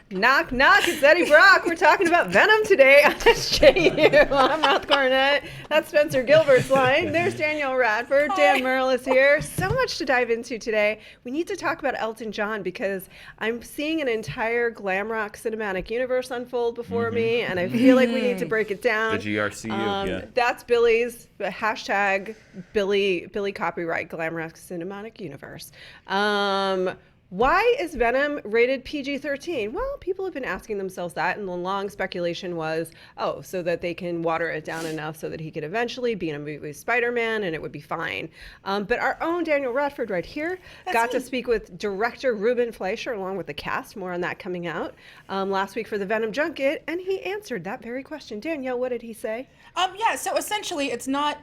Knock, knock, it's Eddie Brock. We're talking about Venom today on SJU. I'm Roth, Cornet. That's Spencer Gilbert's line. There's Danielle Radford. Dan Murrell is here. So much to dive into today. We need to talk about Elton John because I'm seeing an entire glam rock cinematic universe unfold before me, and I feel like we need to break it down. The GRCU, yeah. That's Billy's hashtag Billy copyright glam rock cinematic universe. Why is Venom rated PG-13? Well, people have been asking themselves that, and the long speculation was, so that they can water it down enough so that he could eventually be in a movie with Spider-Man and it would be fine. But our own Danielle Radford right here got to speak with director Ruben Fleischer along with the cast. More on that coming out last week for the Venom junket, and he answered that very question. Danielle, what did he say? So essentially it's not,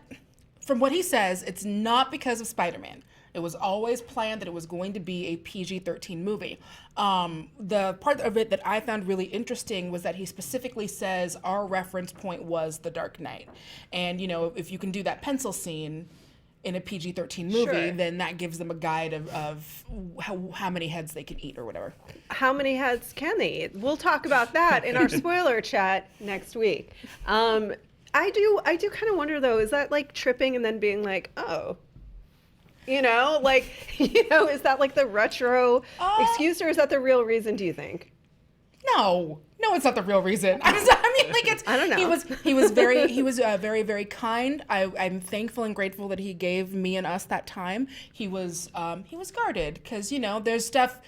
from what he says, it's not because of Spider-Man. It was always planned that it was going to be a PG-13 movie. The part of it that I found really interesting was that he specifically says our reference point was The Dark Knight. And, if you can do that pencil scene in a PG-13 movie, then that gives them a guide of how many heads they can eat or whatever. How many heads can they eat? We'll talk about that in our spoiler chat next week. I do kind of wonder, though, is that like tripping and then being like, is that like the retro excuse, or is that the real reason, do you think? No, it's not the real reason. I don't know. He was very, very kind. I'm thankful and grateful that he gave me and us that time. He was guarded because, there's stuff.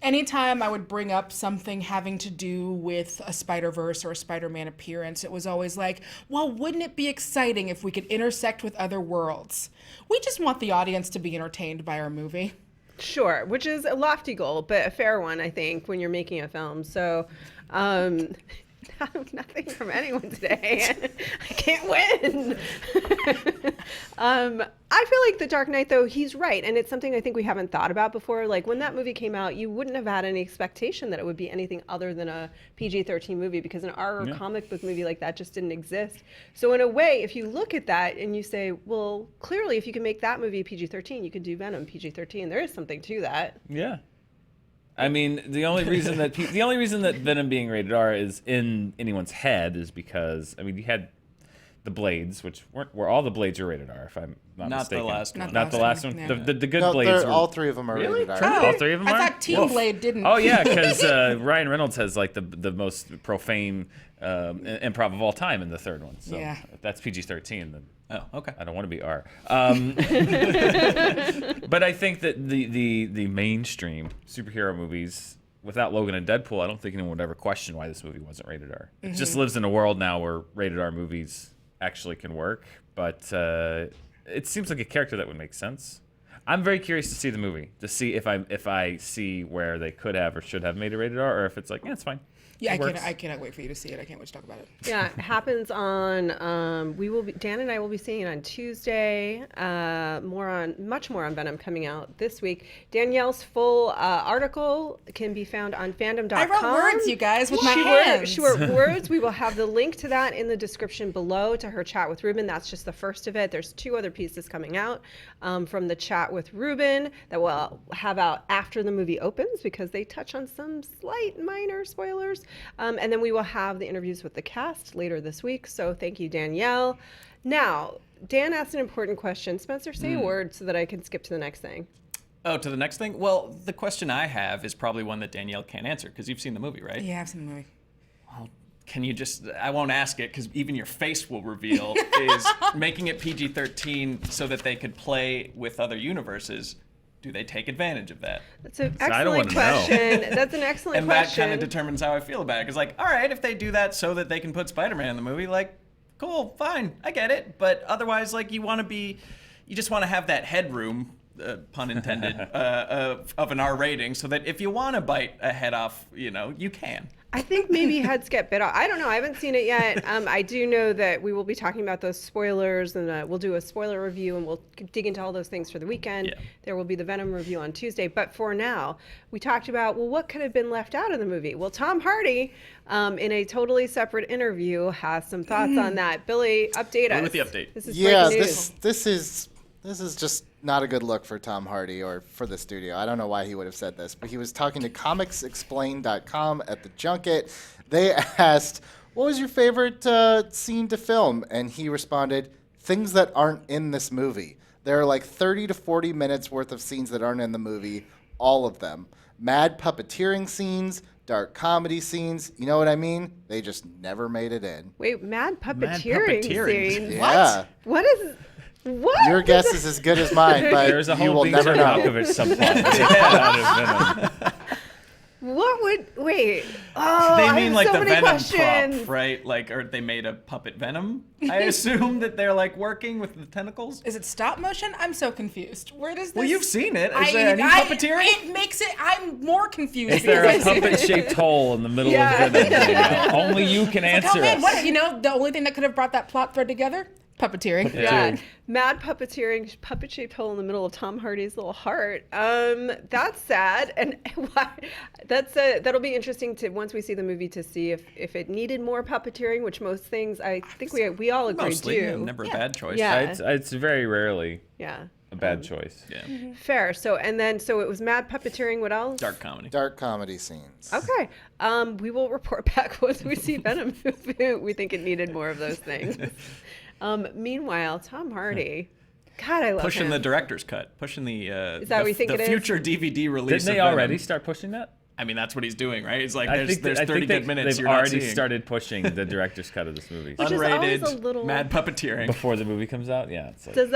Anytime I would bring up something having to do with a Spider-Verse or a Spider-Man appearance, it was always like, well, wouldn't it be exciting if we could intersect with other worlds? We just want the audience to be entertained by our movie. Sure, which is a lofty goal, but a fair one, I think, when you're making a film. So, nothing from anyone today. I can't win. I feel like The Dark Knight, though, he's right. And it's something I think we haven't thought about before. Like, when that movie came out, you wouldn't have had any expectation that it would be anything other than a PG-13 movie, because an R comic book movie like that just didn't exist. So in a way, if you look at that and you say, well, clearly, if you can make that movie PG-13, you could do Venom PG-13. There is something to that. Yeah. I mean, the only reason that Venom being rated R is in anyone's head is because, you had the Blades, which were all the Blades are rated R, if I'm not mistaken. The last one. Not the last one. Yeah. The good Blades. All three of them are rated R. All three of them are? I thought Team Blade didn't. Oh, yeah, because Ryan Reynolds has like the most profane improv of all time in the third one. So if that's PG-13, then okay. I don't want to be R. But I think that the mainstream superhero movies, without Logan and Deadpool, I don't think anyone would ever question why this movie wasn't rated R. It just lives in a world now where rated R movies actually can work. But it seems like a character that would make sense. I'm very curious to see the movie, to see if I see where they could have or should have made it rated R, or if it's like, yeah, it's fine. Yeah, I cannot wait for you to see it. I can't wait to talk about it. Yeah, it happens on. Dan and I will be seeing it on Tuesday. Much more on Venom coming out this week. Danielle's full article can be found on fandom.com. I wrote words, you guys, with my hands. She wrote words. We will have the link to that in the description below to her chat with Ruben. That's just the first of it. There's 2 other pieces coming out from the chat with Ruben that we'll have out after the movie opens, because they touch on some slight minor spoilers. And then we will have the interviews with the cast later this week. So thank you, Danielle. Now, Dan asked an important question. Spencer, say a word so that I can skip to the next thing. Oh, to the next thing? Well, the question I have is probably one that Danielle can't answer, because you've seen the movie, right? Yeah, I've seen the movie. Well, can you just, I won't ask it, because even your face will reveal, is making it PG-13 so that they could play with other universes. Do they take advantage of that? That's an excellent question. That's an excellent question. And that kind of determines how I feel about it. Because, all right, if they do that so that they can put Spider-Man in the movie, cool, fine, I get it. But otherwise, you just want to have that headroom, pun intended, of an R rating, so that if you want to bite a head off, you can. I think maybe heads get bit off. I don't know. I haven't seen it yet. I do know that we will be talking about those spoilers, and we'll do a spoiler review, and we'll dig into all those things for the weekend. Yeah. There will be the Venom review on Tuesday. But for now, we talked about, what could have been left out of the movie? Well, Tom Hardy, in a totally separate interview, has some thoughts on that. Billy, update us. With the update. This is breaking news. This this is just not a good look for Tom Hardy or for the studio. I don't know why he would have said this, but he was talking to comicsexplained.com at the junket. They asked, what was your favorite scene to film? And he responded, things that aren't in this movie. There are like 30 to 40 minutes worth of scenes that aren't in the movie, all of them. Mad puppeteering scenes, dark comedy scenes. You know what I mean? They just never made it in. Wait, mad puppeteering scenes? Yeah. What is... What? Your guess is as good as mine, but There's a you whole will never know. Malkovich subplot. Out of Venom. What would... Wait. Oh, They I mean have like so the many Venom questions. prop, right? Like, or they made a puppet Venom. I assume that they're like working with the tentacles. Is it stop motion? I'm so confused. Where does this? Well, you've seen it. Is there any puppeteering? It makes it. I'm more confused. Is there a puppet-shaped hole in the middle of Venom? Only you can answer Oh man, it. what? You know, the only thing that could have brought that plot thread together? Puppeteering. Yeah, mad puppeteering, puppet-shaped hole in the middle of Tom Hardy's little heart. That's sad, and why? That'll be interesting to once we see the movie to see if it needed more puppeteering, which most things I think we all agree Mostly, do. never a bad choice. Yeah. It's very rarely Yeah, a bad choice. Yeah. fair. So it was mad puppeteering. What else? Dark comedy. Dark comedy scenes. Okay. We will report back once we see Venom. We think it needed more of those things. Meanwhile, Tom Hardy. God, I love Pushing him. the director's cut. Pushing the Is that what you think the it is? future DVD release. Didn't they of Venom. already start pushing that? I mean, that's what he's doing, right? It's like I there's think 30 good minutes they've you're not already seeing. started pushing the director's cut of this movie. Which is always Unrated, a little- mad puppeteering. Before the movie comes out, yeah. It's like, Does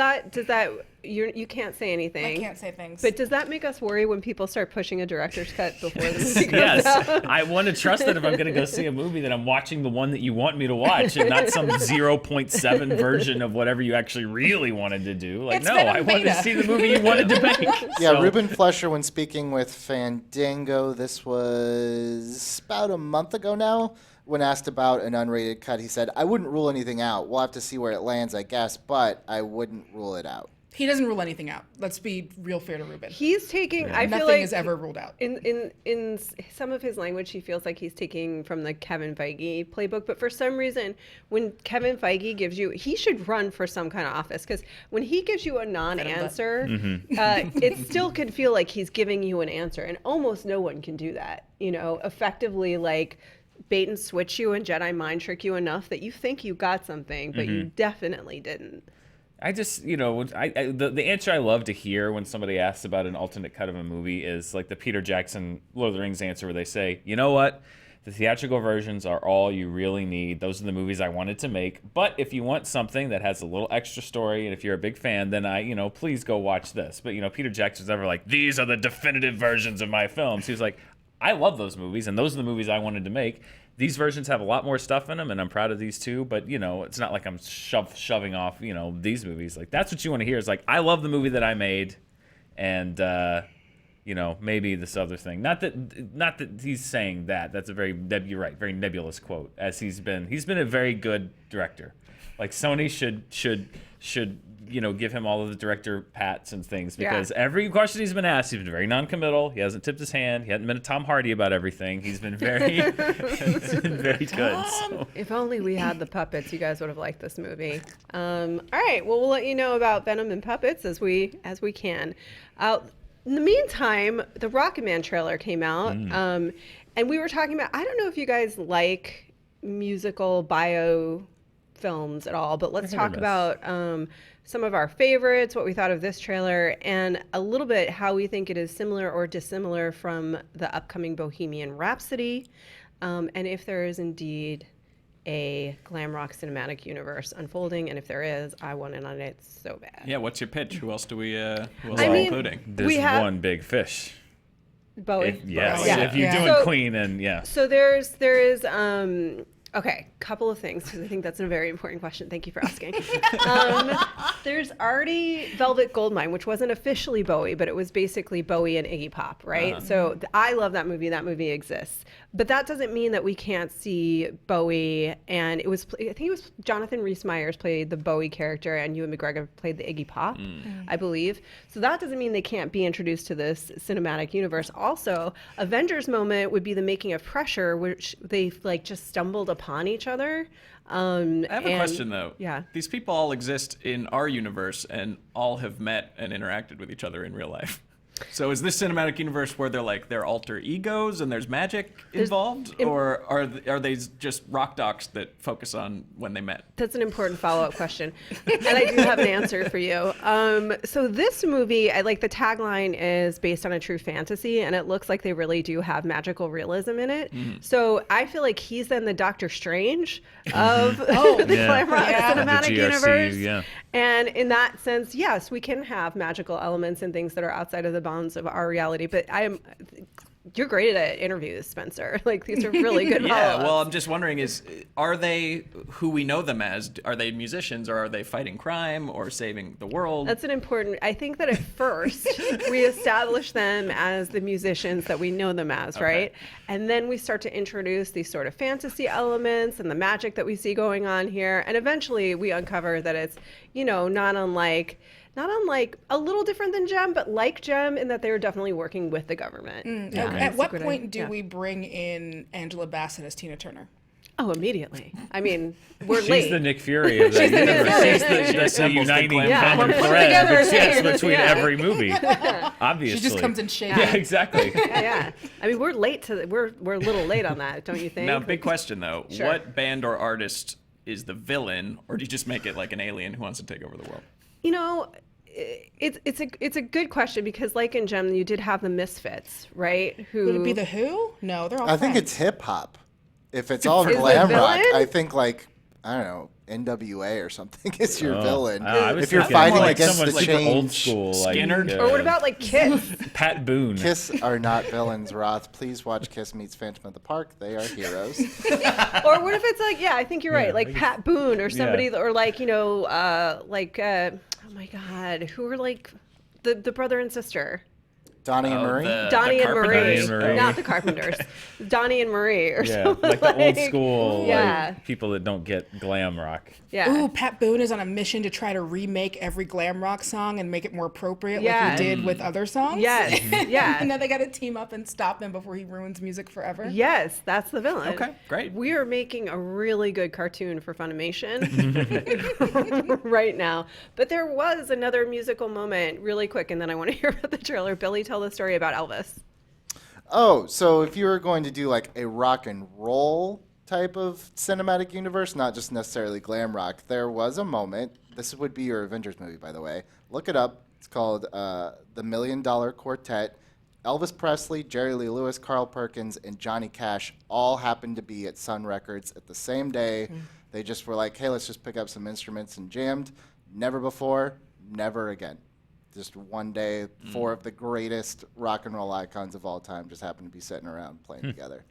that you can't say anything? I can't say things. But does that make us worry when people start pushing a director's cut before the movie comes yes, out? I want to trust that if I'm going to go see a movie, that I'm watching the one that you want me to watch, and not some 0.7 version of whatever you actually really wanted to do. Like, It's no, Venom I wanted to beta. see the movie you wanted to make. Yeah, So- Ruben Fleischer, when speaking with Fandango, this was about a month ago now, when asked about an unrated cut, he said, I wouldn't rule anything out. We'll have to see where it lands, I guess, but I wouldn't rule it out. He doesn't rule anything out. Let's be real fair to Ruben. He's taking. I feel Nothing like is ever ruled out. in some of his language, he feels like he's taking from the Kevin Feige playbook. But for some reason, when Kevin Feige gives you, he should run for some kind of office, because when he gives you a non-answer, it still could feel like he's giving you an answer, and almost no one can do that. You know, effectively like bait and switch you and Jedi mind trick you enough that you think you got something, but you definitely didn't. I just, the answer I love to hear when somebody asks about an alternate cut of a movie is like the Peter Jackson Lord of the Rings answer, where they say, you know what? The theatrical versions are all you really need. Those are the movies I wanted to make. But if you want something that has a little extra story, and if you're a big fan, then please go watch this. But, Peter Jackson's never like, these are the definitive versions of my films. He was like, I love those movies, and those are the movies I wanted to make. These versions have a lot more stuff in them, and I'm proud of these too. But, it's not like I'm shoving off, these movies. Like, that's what you want to hear. Is like, I love the movie that I made, and, maybe this other thing. Not that he's saying that. That's a very, you're right, very nebulous quote. As he's been a very good director. Like, Sony should give him all of the director pats and things, because every question he's been asked, he's been very non-committal. He hasn't tipped his hand. He hasn't been a Tom Hardy about everything. He's been very, very good. So. If only we had the puppets, you guys would have liked this movie. All right, well, we'll let you know about Venom and puppets as we can. In the meantime, the Rocketman trailer came out, and we were talking about. I don't know if you guys like musical bio films at all, but let's talk about some of our favorites, what we thought of this trailer, and a little bit how we think it is similar or dissimilar from the upcoming Bohemian Rhapsody, and if there is indeed a glam rock cinematic universe unfolding, and if there is, I want in on it so bad. Yeah, what's your pitch? Who else are we including? There's one big fish. Bowie. If you're doing So- Queen, and So there is okay, couple of things, because I think that's a very important question. Thank you for asking. There's already Velvet Goldmine, which wasn't officially Bowie, but it was basically Bowie and Iggy Pop, right? So I love that movie. That movie exists. But that doesn't mean that we can't see Bowie. And I think it was Jonathan Rhys-Meyers played the Bowie character, and Ewan McGregor played the Iggy Pop, I believe. So that doesn't mean they can't be introduced to this cinematic universe. Also, Avengers moment would be the making of Pressure, which they just stumbled upon each other. I have a question though. Yeah. These people all exist in our universe and all have met and interacted with each other in real life. So is this cinematic universe where they're like their alter egos and there's magic involved, or are they just rock docs that focus on when they met? That's an important follow-up question, and I do have an answer for you. So this movie, I like the tagline is based on a true fantasy, and it looks like they really do have magical realism in it. So I feel like he's then the Doctor Strange of the glam rock cinematic the GRC, universe. yeah. And in that sense, yes, we can have magical elements and things that are outside of the bounds of our reality. But you're great at interviews, Spencer. Like, these are really good Yeah, follow-ups. well, I'm just wondering, are they who we know them as? Are they musicians, or are they fighting crime or saving the world? That's an important, I think that at first we establish them as the musicians that we know them as, right? And then we start to introduce these sort of fantasy elements and the magic that we see going on here. And eventually we uncover that it's, not unlike a little different than Gem, but like Gem in that they were definitely working with the government. At what point do we bring in Angela Bassett as Tina Turner? Oh, immediately. I mean, we're She's late. the Nick Fury of that universe. She's the uniting common thread between every movie. Obviously, She just comes in shade. Yeah, exactly. Yeah. I mean, we're a little late on that, don't you think? Now, big question though: Sure. What band or artist is the villain, or do you just make it like an alien who wants to take over the world? It's a good question because, like in Gem, you did have the Misfits, right? Would it be the Who? No, they're all. I think friends. it's hip hop. If it's all Is the glam rock, villain? I think like I don't know, NWA or something is your villain. I was If you're thinking fighting more against someone the super old change, school, like Skinner? Or what about like Kiss? Pat Boone? Kiss are not villains, Roth. Please watch Kiss Meets Phantom of the Park. They are heroes. Or what if it's like, I think you're right, like Pat Boone or somebody, or like, oh my God, who are like the brother and sister? Donnie and Marie. Donnie and Carpenters. Marie, not the Carpenters. Donnie and Marie, or something like the old school, Yeah. like people that don't get glam rock. Yeah. Ooh, Pat Boone is on a mission to try to remake every glam rock song and make it more appropriate, Yeah. like he did with other songs. Yes. Yeah. And then they got to team up and stop him before he ruins music forever. Yes, that's the villain. Okay, great. We are making a really good cartoon for Funimation right now. But there was another musical moment really quick, and then I want to hear about the trailer. Billy, tell the story about Elvis. Oh, so if you were going to do like a rock and roll type of cinematic universe, not just necessarily glam rock, there was a moment. This would be your Avengers movie, by the way. Look it up. It's called The $1 Million Quartet. Elvis Presley, Jerry Lee Lewis, Carl Perkins, and Johnny Cash all happened to be at Sun Records at the same day. They just were like, hey, let's just pick up some instruments and jammed. Never before, never again. Just one day, four of the greatest rock and roll icons of all time just happened to be sitting around playing together.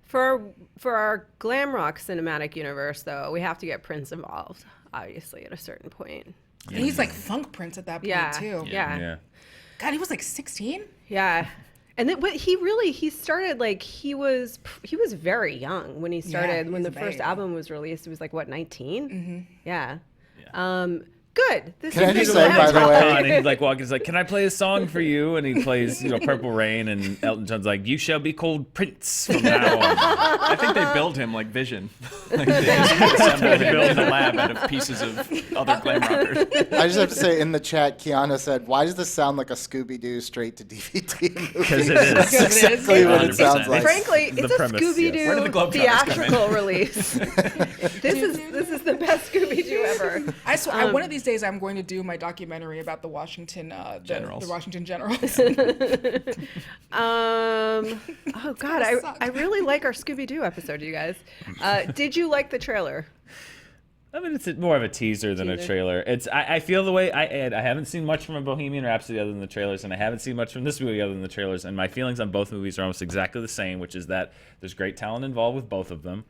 For our glam rock cinematic universe, though, we have to get Prince involved, obviously, at a certain point. And he's like Funk Prince at that point, too. Yeah. God, he was like 16? Yeah. And then, but he started like he was very young when he started. he When was the a first baby. album was released, it was like what, 19? Mm-hmm. Yeah. Good. This Can I is just glam say, by the rock. way- And he's like, can I play a song for you? And he plays, Purple Rain, and Elton John's like, you shall be called Prince from now on. I think they build him like Vision. Like they just assemble him in the lab out of pieces of other glam rockers. I just have to say, in the chat, Kiana said, why does this sound like a Scooby-Doo straight-to-DVD movie? Because it is. Because it is. Exactly what it 100%. sounds like. Frankly, The it's a premise, Scooby-Doo yes. Where did the Globetrotters come in? theatrical release. This is the best Scooby-Doo ever. I swear, one of these days I'm going to do my documentary about the Washington Generals. The Washington Generals. Oh God, suck. I really like our Scooby-Doo episode, you guys. Did you like the trailer? I mean, it's more of a teaser than a trailer. I feel the way I haven't seen much from a Bohemian Rhapsody other than the trailers, and I haven't seen much from this movie other than the trailers. And my feelings on both movies are almost exactly the same, which is that there's great talent involved with both of them.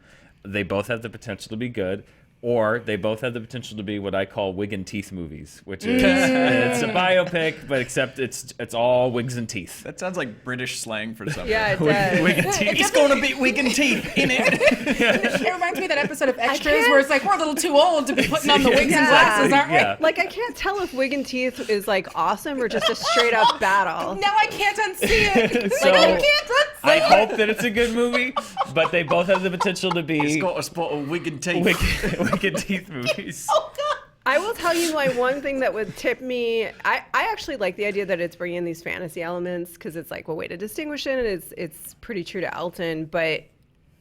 They both have the potential to be good. or they both have the potential to be what I call wig and teeth movies, which is it's a biopic, but except it's all wigs and teeth. That sounds like British slang for something. Yeah, it does. Wig and teeth. He's going to be wig and teeth in it. It reminds me of that episode of Extras where it's like, we're a little too old to be putting on the wigs and glasses, aren't we? Yeah. Like, I can't tell if wig and teeth is like awesome or just a straight up battle. Now I can't unsee it. So, I can't unsee I it. hope that it's a good movie, but they both have the potential to be He's got a spot of wig and teeth. wig and teeth movies. Oh, God. I will tell you my one thing that would tip me. I actually like the idea that it's bringing in these fantasy elements because it's like a way to distinguish it. And it's pretty true to Elton, but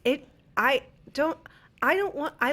I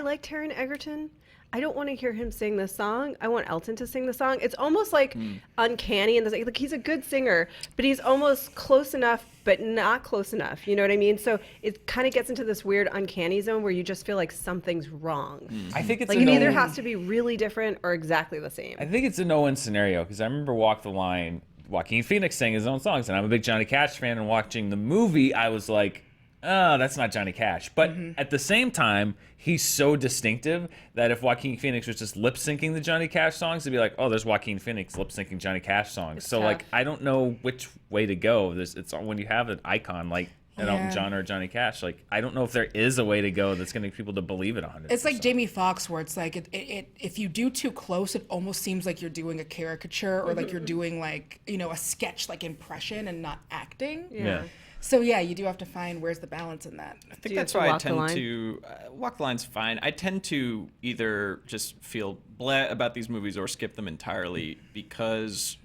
like Taron Egerton. I don't want to hear him sing this song. I want Elton to sing the song. It's almost like uncanny, and like he's a good singer, but he's almost close enough, but not close enough. You know what I mean? So it kind of gets into this weird uncanny zone where you just feel like something's wrong. I think it's Like it either has to be really different or exactly the same. I think it's a no-win scenario because I remember Walk the Line. Joaquin Phoenix sang his own songs, and I'm a big Johnny Cash fan. And watching the movie, I was like, oh, that's not Johnny Cash. But at the same time, he's so distinctive that if Joaquin Phoenix was just lip syncing the Johnny Cash songs, it'd be like, oh, there's Joaquin Phoenix lip syncing Johnny Cash songs. It's so tough. like, I don't know which way to go. It's when you have an icon like an Elton John or Johnny Cash. Like, I don't know if there is a way to go that's going to get people to believe it 100%. It's like Jamie Foxx, where it's like if you do too close, it almost seems like you're doing a caricature or like you're doing like a sketch like impression and not acting. Yeah. So yeah, you do have to find where's the balance in that. I think you that's have to why I walk the tend line? to walk the line's fine. I tend to either just feel bleh about these movies or skip them entirely because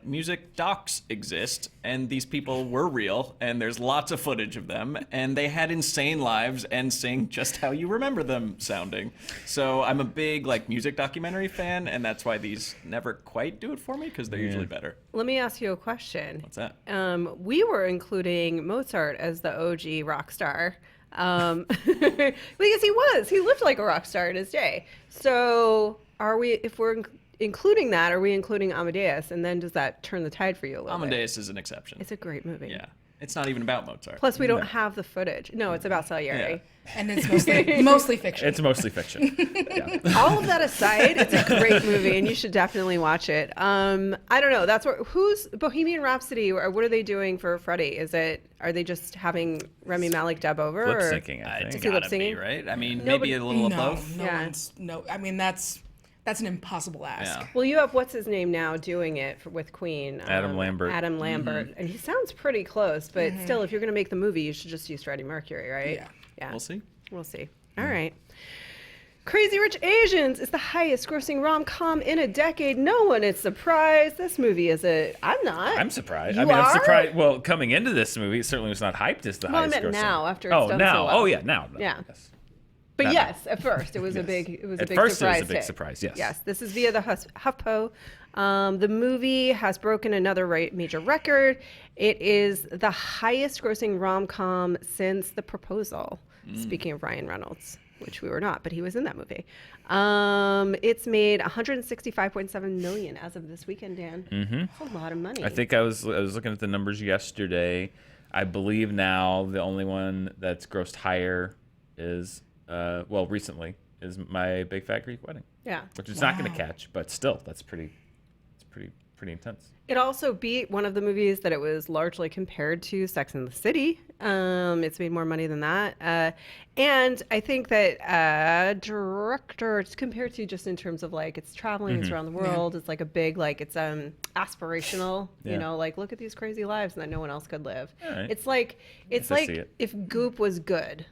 music docs exist and these people were real and there's lots of footage of them and they had insane lives and sing just how you remember them sounding. So I'm a big music documentary fan, and that's why these never quite do it for me because they're usually better. Let me ask you a question. What's that? We were including Mozart as the OG rock star because he lived like a rock star in his day. So if we're including that, are we including Amadeus? And then does that turn the tide for you a little bit? Amadeus is an exception. It's a great movie. Yeah. It's not even about Mozart. Plus, we don't have the footage. No, it's about Salieri. Yeah. And it's mostly fiction. It's mostly fiction. Yeah. All of that aside, it's a great movie, and you should definitely watch it. I don't know. Who's Bohemian Rhapsody? Or what are they doing for Freddie? Are they just having Rami Malek dub over? Lip or- syncing, I It's think. he lip gotta be, singing? right? I mean, No, maybe but- a little of both. Yeah. I mean, that's an impossible ask. Yeah. Well, you have what's his name now doing it with Queen. Adam Lambert. Adam Lambert, and he sounds pretty close. But still, if you're going to make the movie, you should just use Freddie Mercury, right? Yeah. We'll see. We'll see. All right. Crazy Rich Asians is the highest-grossing rom-com in a decade. No one is surprised. This movie is I'm not. I'm surprised. You I mean, are? I'm surprised. Well, coming into this movie, it certainly was not hyped as the Well, I highest meant grossing. now, after it's done now. so well. Oh, yeah, now. Yeah. Yes. But That- yes, at first it was a Yes. big At big first, it was surprise. a big hit. surprise, yes. Yes, this is via the HuffPo. The movie has broken another major record. It is the highest-grossing rom-com since The Proposal. Speaking of Ryan Reynolds, which we were not, but he was in that movie. It's made 165.7 million as of this weekend, Dan. That's a lot of money. I think I was looking at the numbers yesterday. I believe now the only one that's grossed higher is recently is My Big Fat Greek Wedding, Yeah. which is not going to catch, but still that's pretty intense. It also beat one of the movies that it was largely compared to, Sex and the City. It's made more money than that. And I think that director, it's compared to just in terms of it's traveling, it's around the world. It's like a big, it's aspirational, Yeah. look at these crazy lives that no one else could live. All right. It's like Guess I see it. if Goop was good,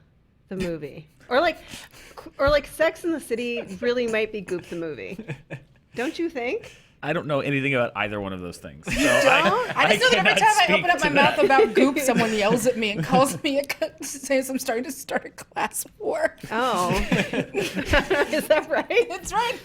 the movie. or like Sex and the City really might be Goop the movie. Don't you think? I don't know anything about either one of those things. So I just know that every cannot time I speak open up to my mouth that. about Goop, someone yells at me and calls me says I'm starting to start a class war. Oh. Is that right? That's right.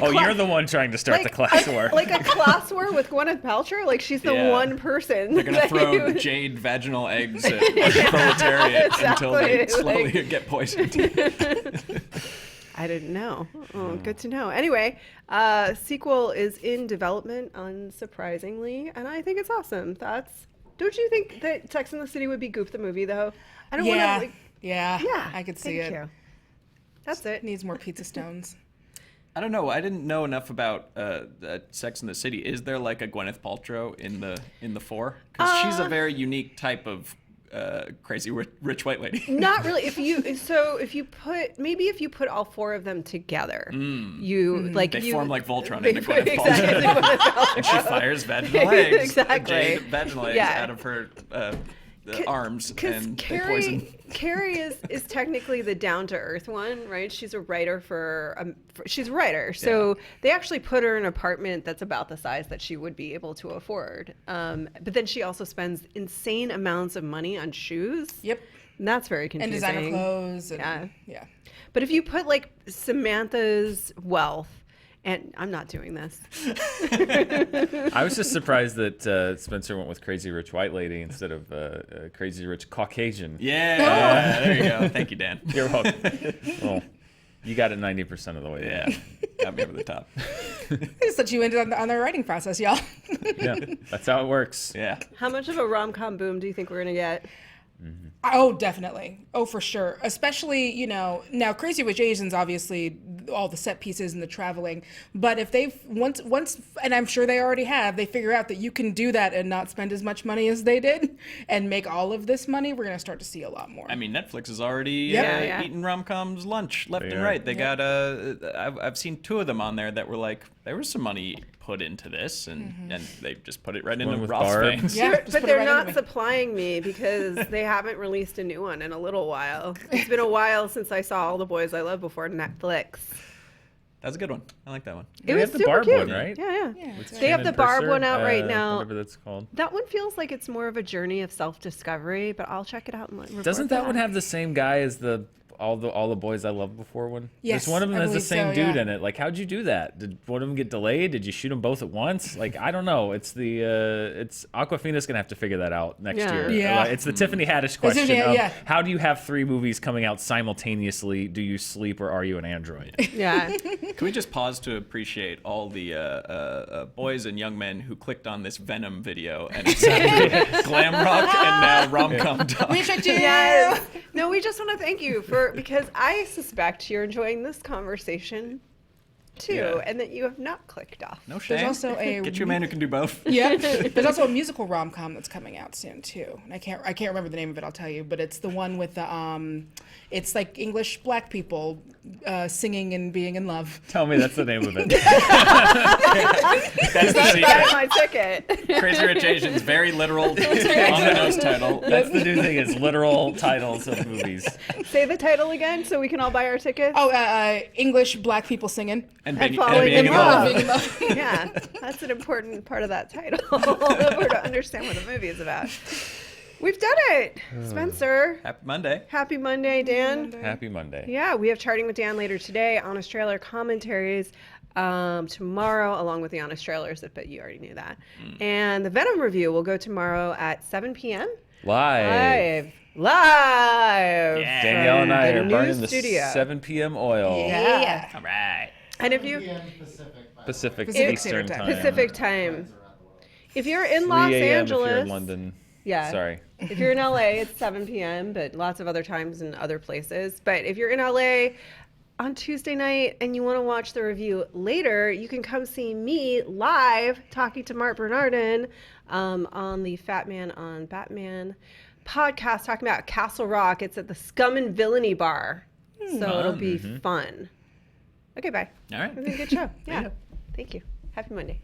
Oh, you're the one trying to start the class war. Like a class war with Gwyneth Paltrow? Like she's the Yeah. one person. They're gonna that throw you- jade vaginal eggs at the proletariat until they exactly, slowly get poisoned. I didn't know. Oh, good to know. Anyway, sequel is in development, unsurprisingly, and I think it's awesome. Don't you think that Sex and the City would be Goop the movie, though? I don't want to. Yeah, Yeah, I could see thank it. you. That's it. Needs more pizza stones. I don't know. I didn't know enough about Sex and the City. Is there like a Gwyneth Paltrow in the 4? Because she's a very unique type of crazy rich white lady. Not really. If you put all 4 of them together, they form like Voltron into Gwyneth Paltrow. Exactly. And she fires vaginal eggs. Exactly. Jade vaginal eggs out of her arms, and they poison. Carrie is technically the down to earth one, right? She's a writer she's a writer, so they actually put her in an apartment that's about the size that she would be able to afford. But then she also spends insane amounts of money on shoes. Yep. And that's very confusing. And designer clothes. And, yeah. But if you put like Samantha's wealth, and I'm not doing this. I was just surprised that Spencer went with Crazy Rich White Lady instead of Crazy Rich Caucasian. Yeah, there you go. Thank you, Dan. You're welcome. Well, you got it 90% of the way. Yeah, got me over the top. Just let you ended on their writing process, y'all. Yeah, that's how it works. Yeah. How much of a rom-com boom do you think we're going to get? Mm-hmm. Oh, definitely. Oh, for sure. Especially, now Crazy Rich Asians, obviously, all the set pieces and the traveling. But if they've once, and I'm sure they already have, they figure out that you can do that and not spend as much money as they did and make all of this money, we're going to start to see a lot more. I mean, Netflix is already eating rom-coms lunch left and right. They got I've seen 2 of them on there that were like, there was some money put into this, and they just put it right into Roth's veins. Yeah, but they're not supplying me because they haven't released a new one in a little while. It's been a while since I saw All the Boys I Love before Netflix. That's a good one. I like that one. It We was have the super Barb cute. one, right? Yeah. They have Shannon the Barb Purser, one out right now. Whatever that's called. That one feels like it's more of a journey of self-discovery, but I'll check it out and report Doesn't that back. one have the same guy as all the Boys I Loved Before one? Yes, There's one of them I has the believe same so, dude yeah. in it. Like, how'd you do that? Did one of them get delayed? Did you shoot them both at once? Like, I don't know. It's it's Awkwafina's gonna have to figure that out next year. Yeah. It's the Tiffany Haddish question yeah, of yeah. how do you have 3 movies coming out simultaneously? Do you sleep or are you an android? Yeah. Can we just pause to appreciate all the boys and young men who clicked on this Venom video and it's glam rock and now rom-com talk? We should do. Yes. No, we just want to thank you because I suspect you're enjoying this conversation too, Yeah. and that you have not clicked off. No shame. There's also a Get you a man who can do both. Yeah, there's also a musical rom-com that's coming out soon too. And I can't remember the name of it. I'll tell you, but it's the one with the it's like English black people singing and being in love. Tell me that's the name of it. That's the That's secret. my ticket. Crazy Rich Asians, very literal, on the nose title. That's the new thing. Is literal titles of movies. Say the title again so we can all buy our tickets. Oh, English black people singing. And falling being in in love. Being in love. Yeah, that's an important part of that title to understand what the movie is about. We've done it, Spencer. Happy Monday. Happy Monday, Dan. Happy Monday. Yeah, we have Charting with Dan later today. Honest Trailer commentaries tomorrow, along with the Honest Trailers, but you already knew that. And the Venom review will go tomorrow at 7 p.m. Live. Yeah. Danielle and I The are new burning the studio. 7 p.m. oil. Yeah. All right. And if you Pacific Pacific Eastern Standard Time. time. Pacific time, if you're in 3 Los a.m. Angeles, if you're in London. yeah. Sorry. If you're in LA, it's 7 p.m., but lots of other times in other places. But if you're in LA on Tuesday night and you want to watch the review later, you can come see me live talking to Mark Bernardin on the Fat Man on Batman podcast, talking about Castle Rock. It's at the Scum and Villainy Bar. So it'll be fun. Okay, bye. All right. It's been a good show. Yeah. Thank you. Happy Monday.